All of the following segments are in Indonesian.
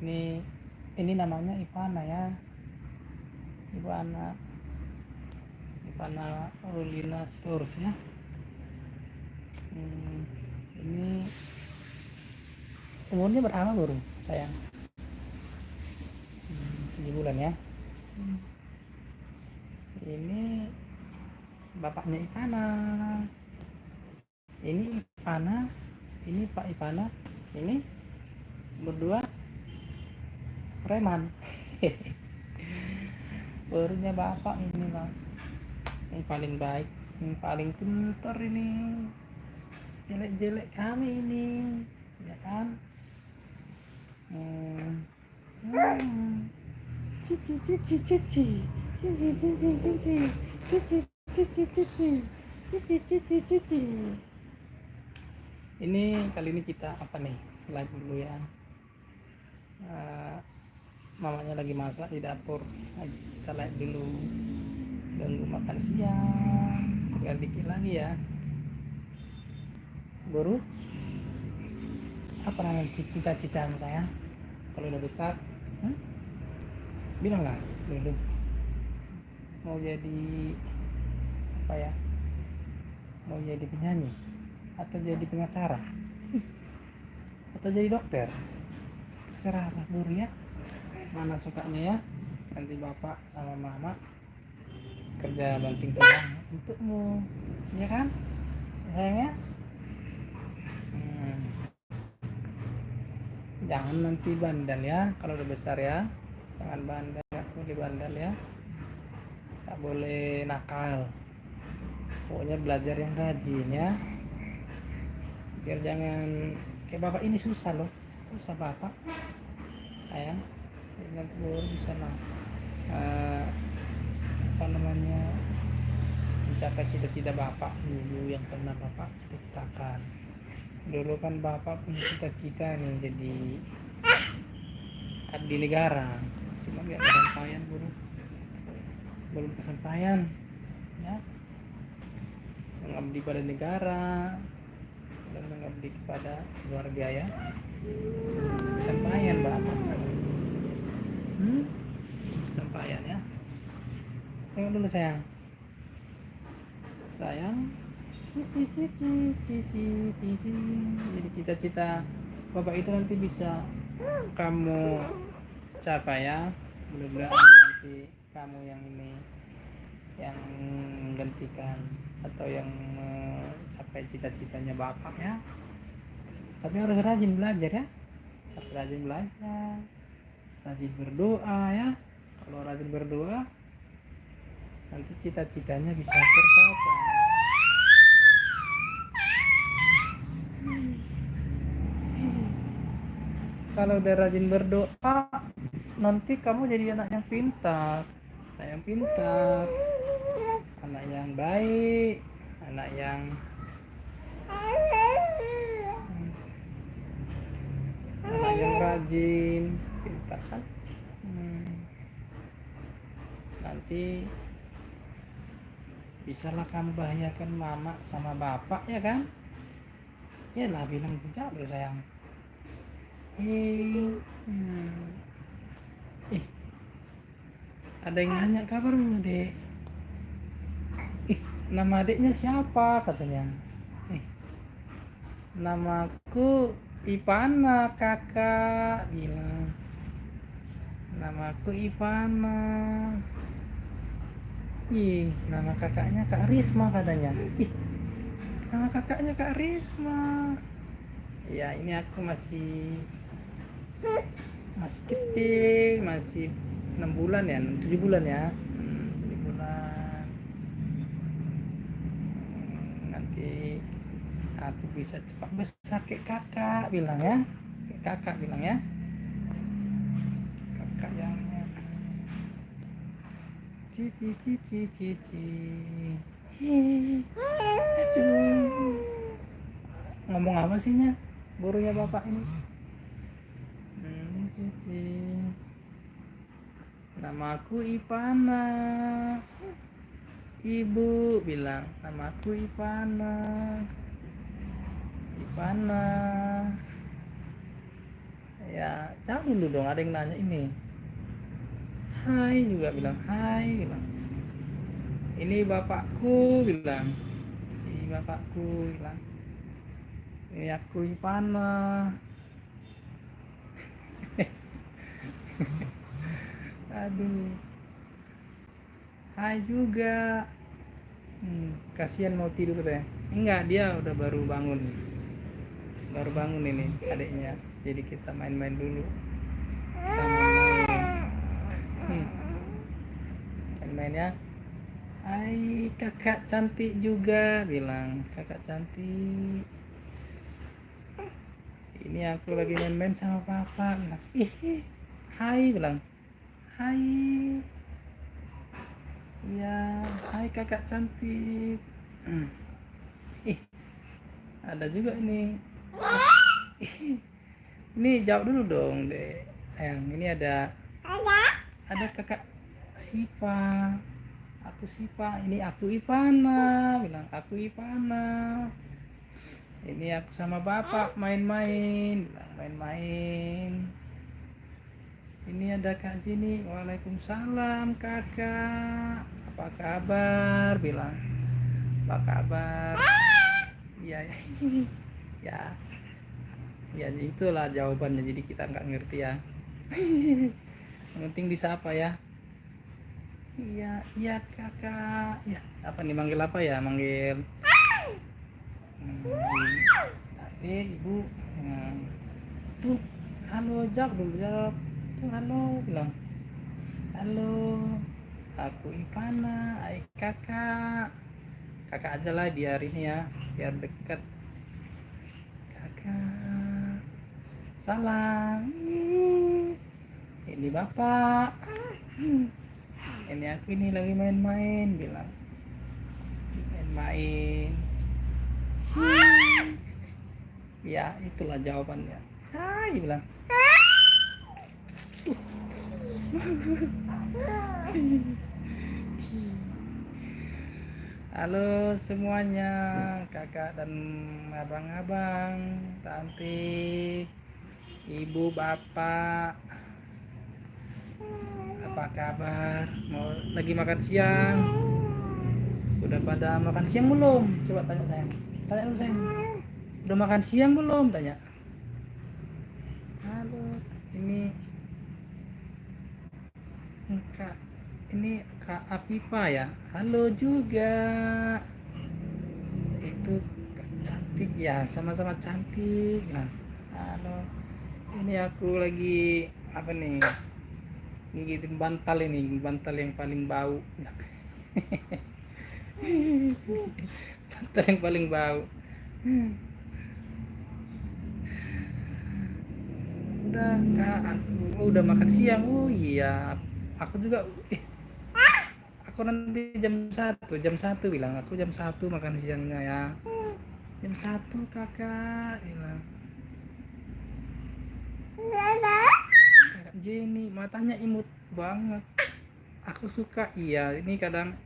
Ini namanya Ivana ya. Ivana Rulina Stores ya. Ini umurnya berapa baru sayang? 7 bulan ya. Ini bapaknya Ivana. Ini Ivana, ini Pak Ivana, ini berdua preman. Barunya bapak ini lah, yang paling baik, yang paling pintar ini, jelek-jelek kami ini, ya kan? Cici cici cici cici cici cici cici cici cici cici cici cici. Ini kali ini kita apa nih, live dulu ya. Mamanya lagi masak di dapur, kita live dulu. Tunggu makan siang, tinggal dikit lagi ya. Baru apa namanya cita-cita saya kalau udah besar? Bilang lah dulu mau jadi apa ya, mau jadi penyanyi atau jadi pengacara atau jadi dokter, terserah lah Buru ya, mana sukanya ya. Nanti bapak sama mama kerja banting tulang untukmu, ya kan sayangnya. Jangan nanti bandel ya kalau udah besar ya, jangan bandel, nggak boleh bandel ya, nggak boleh nakal, pokoknya belajar yang rajin ya, biar jangan kayak bapak ini. Susah loh, susah bapak sayang. Nanti baru bisa lah apa namanya, mencapai cita-cita bapak dulu yang pernah bapak cita-citakan dulu. Kan bapak punya cita-cita nih jadi abdi negara, cuma nggak kesampaian Buru, belum kesampaian ya, mengabdi pada negara dan mengabdi kepada keluarga ya, kesampaian bapak. Kesampaian ya. Tengok dulu sayang, cici cici cici cici. Jadi cita-cita bapak itu nanti bisa kamu capai ya, mudah-mudahan nanti kamu yang ini yang menggantikan atau yang mencapai cita-citanya bapak ya. Tapi harus rajin belajar ya, harus rajin belajar, rajin berdoa ya. Kalau rajin berdoa nanti cita-citanya bisa tercapai. Kalau udah rajin berdoa nanti kamu jadi anak yang pintar, anak yang baik, anak yang rajin, pintar kan. Nanti bisalah kamu bahagiakan mama sama bapak ya kan. Ya lah bilang bujang dulu sayang. Ada yang nanya kabarmu dek. Nama adiknya siapa katanya. Namaku Ivana kakak bilang. Namaku Ivana. Nama kakaknya Kak Risma katanya. Nama kakaknya Kak Risma. Ya ini aku masih kecil, masih 6 bulan ya, 7 bulan ya. 7 bulan. Nanti aku bisa cepat besar kayak kakak bilang ya. Kakak bilang ya. Kakak yang cici cici cici. Ngomong apa sih nya burunya bapak ini? Cici. Namaku Ivana. Ibu bilang namaku Ivana. Ya ya jawab dulu dong, ada yang nanya ini. Hai juga bilang, hai bilang. Ini bapakku bilang. Ini bapakku bilang. Ini aku Ipana. Aduh. Hai juga. Kasihan mau tidur deh. Enggak, dia udah baru bangun. Baru bangun ini adiknya. Jadi kita main-main dulu. Kita main-main. Main-main ya. Hai kakak cantik juga bilang. Kakak cantik. Ini aku lagi main-main sama papa bilang. Hai bilang. Hai. Ya, hai kakak cantik. Ada juga ini. Ini jawab dulu dong, Dek. Sayang, ini ada kakak Siva. Aku Siva, ini aku Ipana, bilang aku Ipana. Ini aku sama bapak main-main, bilang main-main. Ini ada Kak Jini. Waalaikumsalam kakak. Apa kabar? Bilang. Apa kabar? Iya. Ya. Ya itulah jawabannya. Jadi kita nggak ngerti ya. Yang penting disapa ya. Iya, iya kakak. Ya, apa nih manggil apa ya? Manggil. Tadi ibu. Tuh, halo jawab dulu jawab. Halo bilang, halo, aku Ivana, hai kakak aja lah biar ini ya, biar deket. Kakak salam, ini bapak, ini aku ini lagi main-main bilang, main-main. Ya itulah jawabannya. Hai bilang. Halo semuanya, kakak dan abang-abang, cantik, ibu bapak, apa kabar? Mau lagi makan siang? Udah pada makan siang belum? Coba tanya sayang. Tanya dulu sayang. Udah makan siang belum? Tanya. Halo, ini Kak, ini Kak Afifa ya. Halo juga. Itu Kak cantik ya, sama-sama cantik. Nah, halo. Ini aku lagi apa nih? Gigitin bantal ini, bantal yang paling bau. Bantal yang paling bau. Udah Kak, aku udah makan siang. Oh iya, aku juga aku nanti jam 1 bilang, aku jam 1 makan siangnya ya. Jam 1 kakak bilang. Kakak Jenny matanya imut banget, aku suka. Iya ini kadang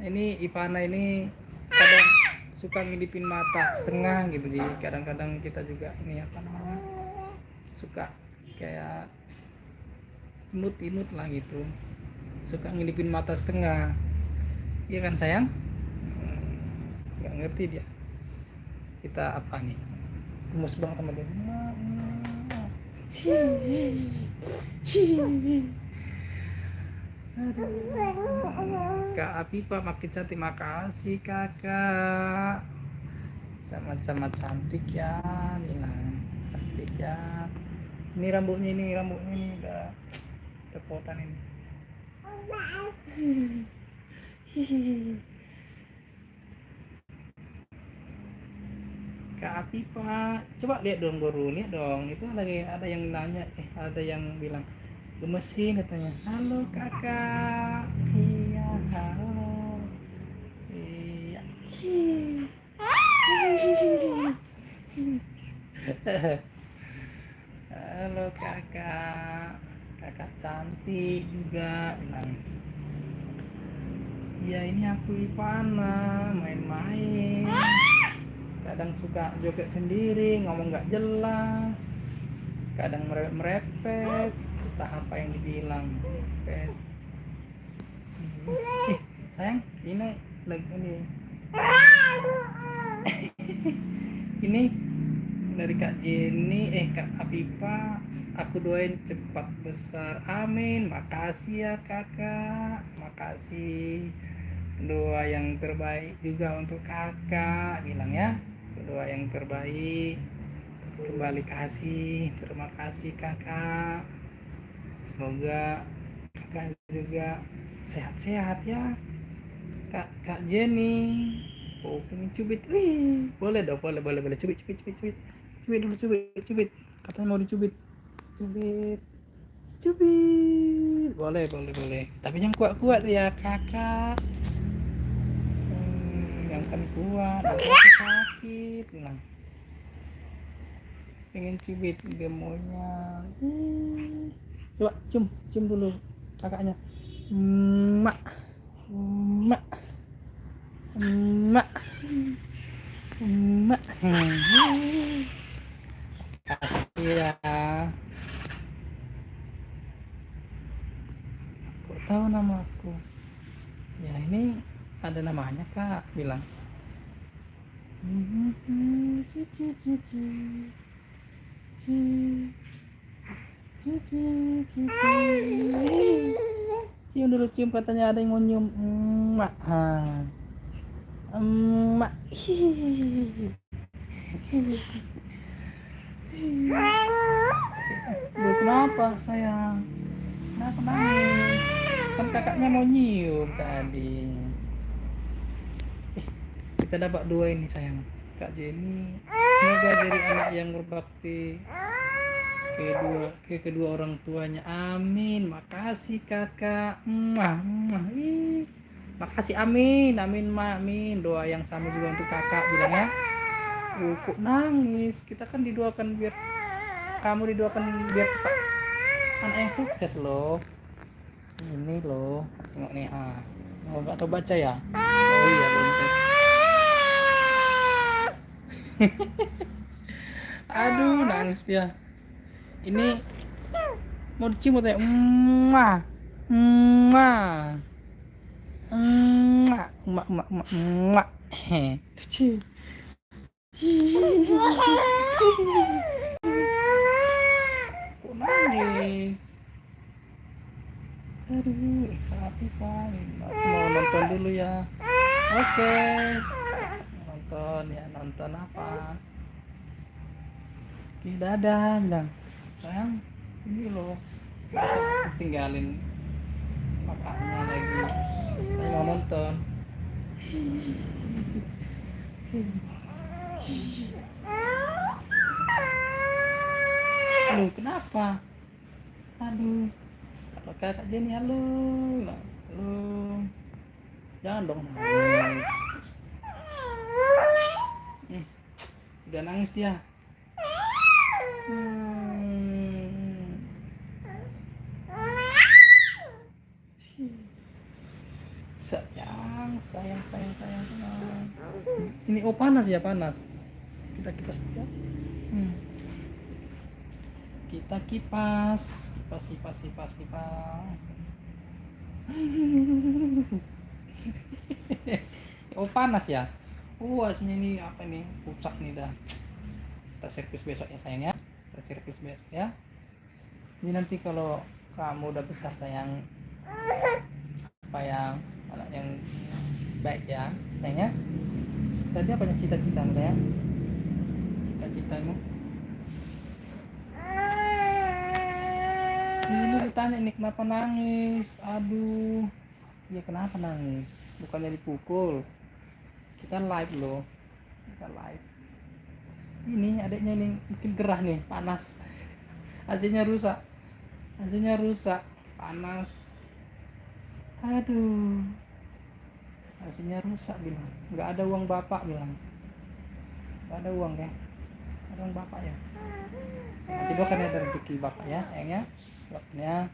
ini Ivana ini kadang suka ngidipin mata setengah gitu, jadi kadang-kadang kita juga ini apa namanya suka kayak imut lah gitu, suka ngidipin mata setengah. Iya kan sayang? Nggak ngerti dia kita apa nih, gemes banget sama dia. Kak Afifa makin cantik, makasih kakak, sama-sama cantik ya, bilang cantik ya. Ini rambutnya ini udah potan ini. Kak Afifa, coba lihat dong Guru, lihat dong, itu lagi ada yang nanya, ada yang bilang gemesin katanya. Halo kakak. Iya halo. Iya. Halo kakak, kakak cantik juga bilang. Ya ini aku Ivana, main-main. Kadang suka joget sendiri, ngomong nggak jelas. kadang merepet entah apa yang dibilang merepet. Sayang ini lagi ini dari Kak Jenny Kak Afifa, aku doain cepat besar, amin. Makasih ya kakak, makasih. Doa yang terbaik juga untuk kakak, bilang ya, doa yang terbaik kembali kasih. Terima kasih kakak, semoga kakak juga sehat-sehat ya. Kak Jenny, oh pengen cubit, wih boleh dong, boleh cubit dulu, cubit katanya mau dicubit, cubit boleh tapi yang kuat ya kakak. Yang kan kuat, nanti aku sakit bilang. Pengen cubit gemoynya. Coba cium dulu kakaknya. Mak mak mak mak. Iya. Kok tahu nama aku? Ya ini ada namanya kak, bilang. Cium dulu, cium, katanya ada yang mau nyium. Emak emak. Lu kenapa sayang? Kenapa nangis? Kan kakaknya mau nyium tadi. Kita dapat dua ini sayang. Kak Jenny semoga jadi anak yang berbakti kedua orang tuanya, amin. Makasih kakak. Makasih, amin amin. Doa yang sama juga untuk kakak, bilang ya. Kok nangis? Kita kan didoakan biar kamu didoakan biar cepat anak yang sukses loh. Ini loh, tengok nih. Mau nggak tahu baca ya? Oh iya, bontot. Aduh, nangis dia. Ini mau dicium ya? Emak kecil. Kok nangis? Aduh, tapi paling aku mau nonton dulu ya. Oke. Nonton ya, nonton apa? Oke, dadah, bilang. Sayang, ini loh. Masa tinggalin papanya lagi. Saya mau nonton. Aduh, kenapa? Aduh. Kalau kakak Jenny, halo. Halo. Jangan dong nangis. Udah nangis dia. Sayang. Ini panas ya, panas. Kita kipas ya. Kita kipas. Panas ya. Aslinya ini apa nih? Rusak nih dah. Kita servis besok ya sayang ya. Ini nanti kalau kamu udah besar sayang, apa yang anak yang baik ya sayangnya. Tadi apa cita-citamu sayang? Cita-citamu? Ini ditanya ini kenapa nangis? Aduh, ya kenapa nangis? Bukannya dipukul. Kita live loh. Ini adiknya ini mungkin gerah nih, panas. AC-nya rusak, panas. Aduh, AC-nya rusak, bilang. Nggak ada uang bapak, bilang. Nggak ada uang ya. Ada uang bapak ya. Nanti doakan ada rezeki bapak ya sayangnya. Doakannya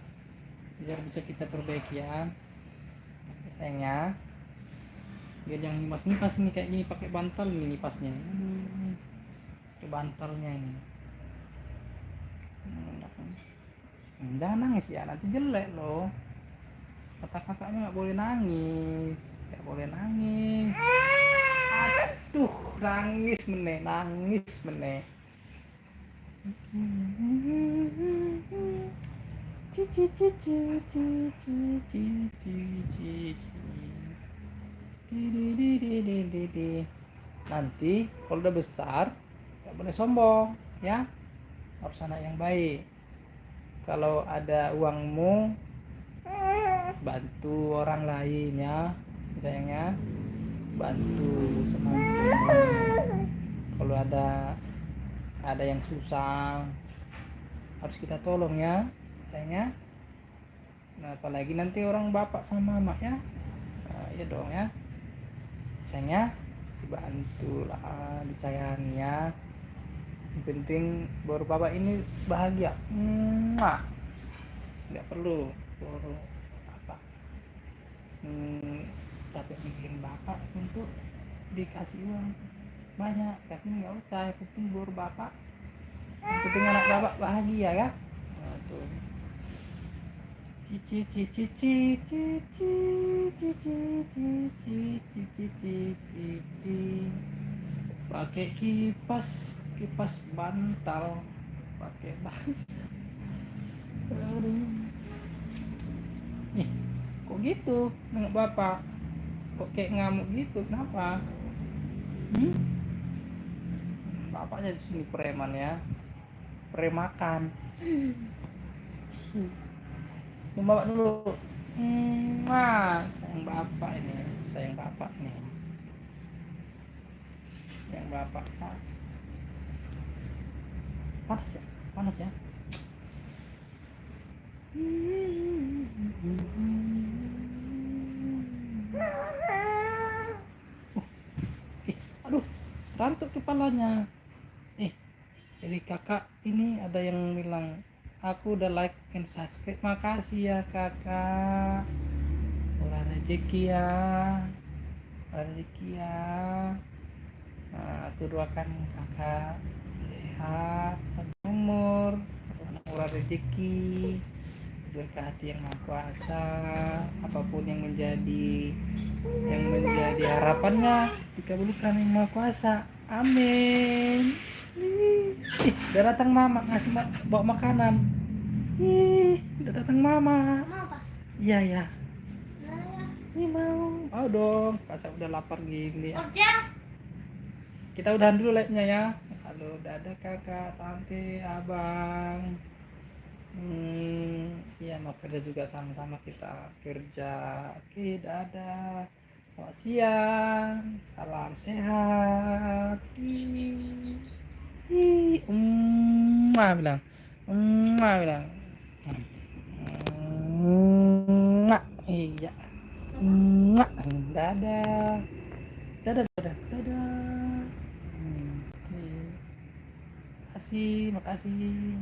biar bisa kita perbaiki ya sayangnya. Biar jangan nipas ini kayak gini, pakai bantal ini nipasnya. Pakai bantalnya ini. Jangan nangis ya, nanti jelek loh. Kata kakaknya nggak boleh nangis, nggak boleh nangis. Aduh, nangis meneh. Cici cici cici cici cici. Di. Nanti kalau udah besar nggak boleh sombong ya, harus anak yang baik. Kalau ada uangmu bantu orang lain ya sayangnya, bantu semampu. Kalau ada yang susah harus kita tolong ya sayangnya. Nah, apalagi nanti orang bapak sama mama ya, nah, ya dong ya sayangnya, dibantu lah, disayangi ya. Yang penting baru bapak ini bahagia. Nggak perlu apa capek mikirin bapak untuk dikasih uang banyak, kasih nggak usah. Yang penting baru bapak, yang penting anak bapak bahagia ya. Nah, tuh cici cici cici cici cici cici cici pakai kipas bantal, pakai bantal. Nih, kok gitu nengok bapak, kok kayak ngamuk gitu, kenapa? Bapaknya di sini preman ya, premakan. Coba bapak dulu. Sayang bapak ini, sayang bapak nih, sayang bapak. Panas ya, panas ya. Aduh, rantuk kepalanya. Jadi kakak ini ada yang bilang aku udah like and subscribe. Makasih ya kakak, murah rezeki ya, murah rezeki ya. Nah, aku doakan kakak sehat, panjang umur, murah rezeki, berkati yang maha kuasa. Apapun yang menjadi harapannya dikabulkan yang maha kuasa, amin. Udah datang mama ngasih bawa makanan. Udah datang mama. Iya ya. Ini mau dong. Pas udah lapar gini ya. Kita udahan dulu live-nya ya. Halo, dadah kakak, tante, abang. Iya, mau kerja juga sama-sama kita kerja. Oke, dadah. Selamat siang. Salam sehat. Bilang. Bilang. Iya. Dadah. Dadah, dadah, dadah. Makasih, makasih.